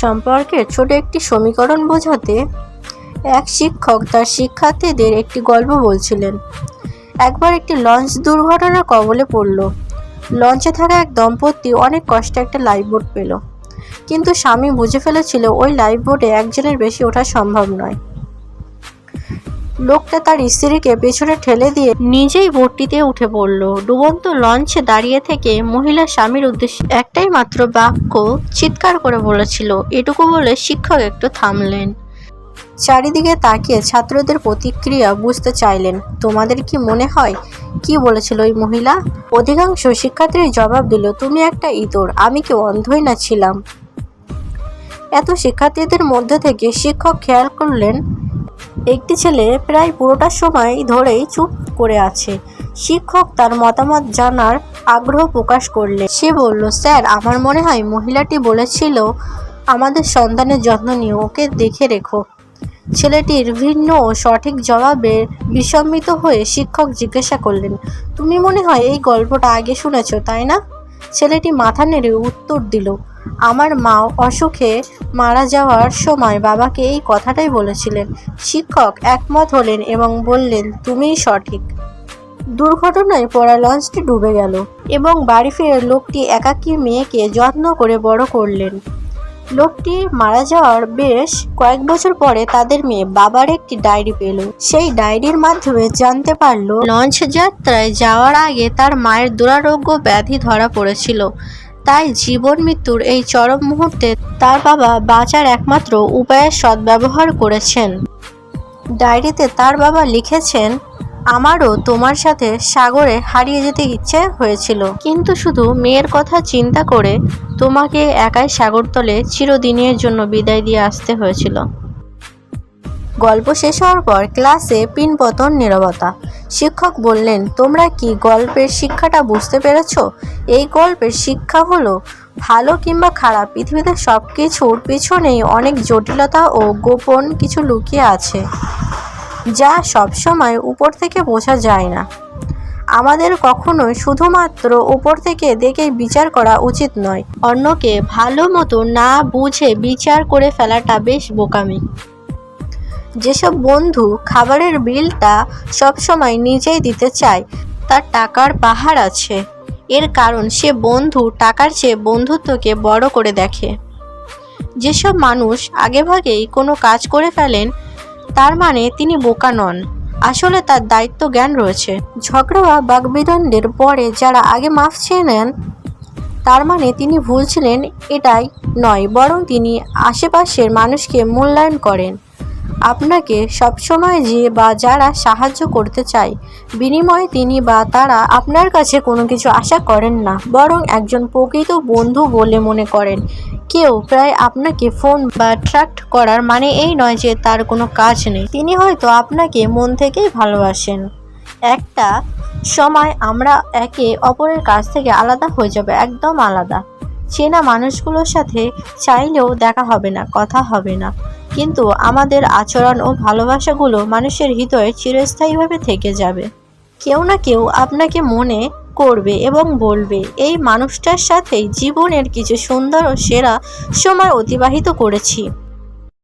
সম্পর্কের ছোট একটি সমীকরণ বোঝাতে এক শিক্ষক তার শিক্ষার্থীদের একটি গল্প বলছিলেন। একবার একটি লঞ্চ দুর্ঘটনার কবলে পড়ল। লঞ্চে থাকা এক দম্পতি অনেক কষ্টে একটা লাইফবোট পেল, কিন্তু স্বামী বুঝে ফেলেছিল ওই লাইফবোটে একজনের বেশি ওঠা সম্ভব নয়। লোকটা তার স্ত্রীকে পেছনে ঠেলে দিয়ে নিজেই বোটটিতে উঠে পড়ল। ডুবন্ত লঞ্চে দাঁড়িয়ে থেকে মহিলা স্বামীর উদ্দেশ্যে একটাই মাত্র বাক্য চিৎকার করে বলেছিল। এটুকু বলে শিক্ষক একটু থামলেন, চারিদিকে তাকিয়ে ছাত্রদের প্রতিক্রিয়া বুঝতে চাইলেন। তোমাদের কি মনে হয় কি বলেছিল ওই মহিলা? অধিকাংশ শিক্ষার্থীর জবাব দিল, তুমি একটা ইতর, আমি কি অন্ধই না ছিলাম? এত শিক্ষার্থীদের মধ্যে থেকে শিক্ষক খেয়াল করলেন একটি ছেলে প্রায় পুরোটা সময় ধরেই চুপ করে আছে। শিক্ষক তার মতামত জানার আগ্রহ প্রকাশ করলেন। সে বলল, স্যার, আমার মনে হয় মহিলাটি বলেছিল আমাদের সন্তানের যত্ন নিয়ে ওকে দেখে রেখো। ছেলেটির ভিন্ন ও সঠিক জবাবে বিস্মিত হয়ে শিক্ষক জিজ্ঞাসা করলেন, তুমি মনে হয় এই গল্পটা আগে শুনেছ, তাই না? ছেলেটি মাথা নেড়ে উত্তর দিল, আমার মা অসুখে মারা যাওয়ার সময় বাবাকে এই কথাটাই বলেছিলেন। শিক্ষক একমত হলেন এবং বললেন, তুমিই সঠিক। দুর্ঘটনায় পড়া লঞ্চটি ডুবে গেল এবং বাড়ি ফিরে লোকটি একাকী মেয়েকে যত্ন করে বড় করলেন। লোকটি মারা যাওয়ার বেশ কয়েক বছর পরে তাদের মেয়ে বাবার একটি ডায়েরি পেল। সেই ডায়েরির মাধ্যমে জানতে পারল লঞ্চ যাত্রায় যাওয়ার আগে তার মায়ের দুরারোগ্য ব্যাধি ধরা পড়েছিল। তাই জীবন মৃত্যুর এই চরম মুহূর্তে তার বাবা বাঁচার একমাত্র উপায়ের সদ্ব্যবহার করেছেন। ডায়েরিতে তার বাবা লিখেছেন, আমারও তোমার সাথে সাগরে হারিয়ে যেতে ইচ্ছে হয়েছিল, কিন্তু শুধু মেয়ের কথা চিন্তা করে তোমাকে একাই সাগরতলে চিরদিনের জন্য বিদায় দিয়ে আসতে হয়েছিল। গল্প শেষ হওয়ার পর ক্লাসে পিনপতন নীরবতা। শিক্ষক বললেন, তোমরা কি গল্পের শিক্ষাটা বুঝতে পেরেছ? এই গল্পের শিক্ষা হলো, ভালো কিংবা খারাপ পৃথিবীতে সব কিছুর পিছনেই অনেক জটিলতা ও গোপন কিছু লুকিয়ে আছে, যা সবসময় উপর থেকে বোঝা যায় না। আমাদের কখনোই শুধুমাত্র উপর থেকে দেখে বিচার করা উচিত নয়। অন্যকে ভালো মতো না বুঝে বিচার করে ফেলাটা বেশ বোকামি। যেসব বন্ধু খাবারের বিলটা সবসময় নিজেই দিতে চায়, তার টাকার পাহাড় আছে। এর কারণ সে বন্ধু টাকার চেয়ে বন্ধুত্বকে বড় করে দেখে। যেসব মানুষ আগেভাগেই কোনো কাজ করে ফেলেন, তার মানে তিনি বোকা নন, আসলে তার দায়িত্ব জ্ঞান রয়েছে। ঝগড়া বা বাগবিতণ্ডের পরে যারা আগে মাফ চেয়ে নেন, তার মানে তিনি ভুল ছিলেন এটাই নয়, বরং তিনি আশেপাশের মানুষকে মূল্যায়ন করেন। আপনাকে সবসময় যে বা যারা সাহায্য করতে চায়, বিনিময়ে তিনি বা তারা আপনার কাছে কোনো কিছু আশা করেন না, বরং একজন প্রকৃত বন্ধু বলে মনে করেন। কেউ প্রায় আপনাকে ফোন বা ট্র্যাক্ট করার মানে এই নয় যে তার কোনো কাজ নেই, তিনি হয়তো আপনাকে মন থেকেই ভালোবাসেন। একটা সময় আমরা একে অপরের কাছ থেকে আলাদা হয়ে যাব, একদম আলাদা। চেনা মানুষগুলোর সাথে চাইলেও দেখা হবে না, কথা হবে না, কিন্তু আমাদের আচরণ ও ভালোবাসাগুলো মানুষের হৃদয়ে চিরস্থায়ীভাবে থেকে যাবে। কেউ না কেউ আপনাকে মনে করবে এবং বলবে, এই মানুষটার সাথেই জীবনের কিছু সুন্দর ও সেরা সময় অতিবাহিত করেছি।